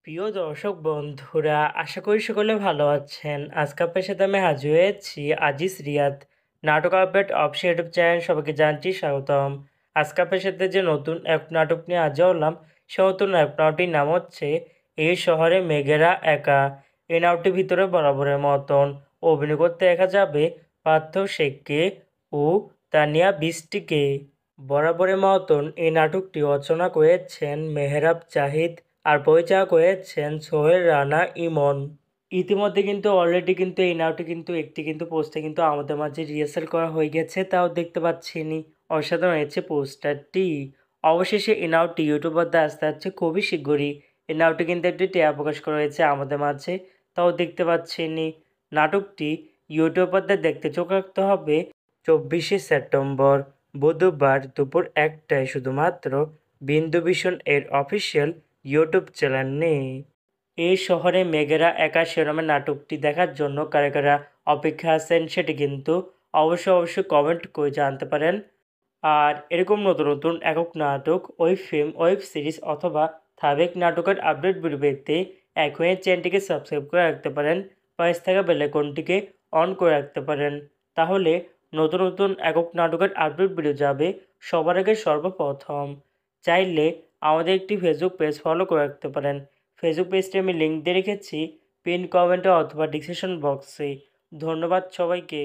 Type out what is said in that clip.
প্রিয় দর্শক বন্ধুরা, আশা করি সকলে ভালো আছেন। আজকে আপনার সাথে আমি হাজির হয়েছি আজিজ রিয়াদ নাটক আপডেট অফিস ইউটিউব চ্যানেল। সবাইকে জানছি স্বাগতম। আজকে আপনার সাথে যে নতুন এক নাটক নিয়ে হাজির হলাম, সে নতুন এক নাটকটির নাম হচ্ছে এই শহরে মেঘেরা একা। এই নাটকটির ভিতরে বরাবরের মতন অভিনয় করতে দেখা যাবে পার্থ শেখকে ও তানিয়া বৃষ্টিকে। বরাবরের মতন এই নাটকটি রচনা করেছেন মেহরাব জাহিদ আর পরিচালক হয়েছেন সোহেল রানা ইমন। ইতিমধ্যে কিন্তু অলরেডি কিন্তু এই নাটকটি কিন্তু একটি কিন্তু পোস্টে কিন্তু আমাদের মাঝে রিহার্সাল করা হয়ে গেছে, তাও দেখতে পাচ্ছিনি। অসাধারণ হয়েছে পোস্টারটি। অবশেষে এই নাটকটি ইউটিউবার দ্বারা আসতে যাচ্ছে খুবই শীঘ্রই। এই নাটকটি কিন্তু একটি টিয়া প্রকাশ করা হয়েছে আমাদের মাঝে, তাও দেখতে পাচ্ছিনি। নাটকটি ইউটিউবারদের দেখতে চোখ রাখতে হবে 24শে সেপ্টেম্বর বুধবার দুপুর 1টায় শুধুমাত্র বিন্দু ভিশন এর অফিসিয়াল ইউটিউব চ্যানেল নেই। এই শহরে মেঘেরা একা শিরোনামের নাটকটি দেখার জন্য কারা কারা অপেক্ষা আছেন সেটি কিন্তু অবশ্যই কমেন্ট করে জানতে পারেন। আর এরকম নতুন নতুন একক নাটক, ওয়েব ফিল্ম, ওয়েব সিরিজ অথবা ধারাবাহিক নাটকের আপডেট ভিডিও পেতে এখনই চ্যানেলটিকে সাবস্ক্রাইব করে রাখতে পারেন, পাশে থাকা বেল আইকনটিকে অন করে রাখতে পারেন। তাহলে নতুন নতুন একক নাটকের আপডেট ভিডিও যাবে সবার আগে সর্বপ্রথম। চাইলে আমাদের একটি ফেসবুক পেজ ফলো করে রাখতে পারেন। ফেসবুক পেজটি আমি লিঙ্ক দিয়ে রেখেছি পিন কমেন্টে অথবা ডিসক্রিপশন বক্সে। ধন্যবাদ সবাইকে।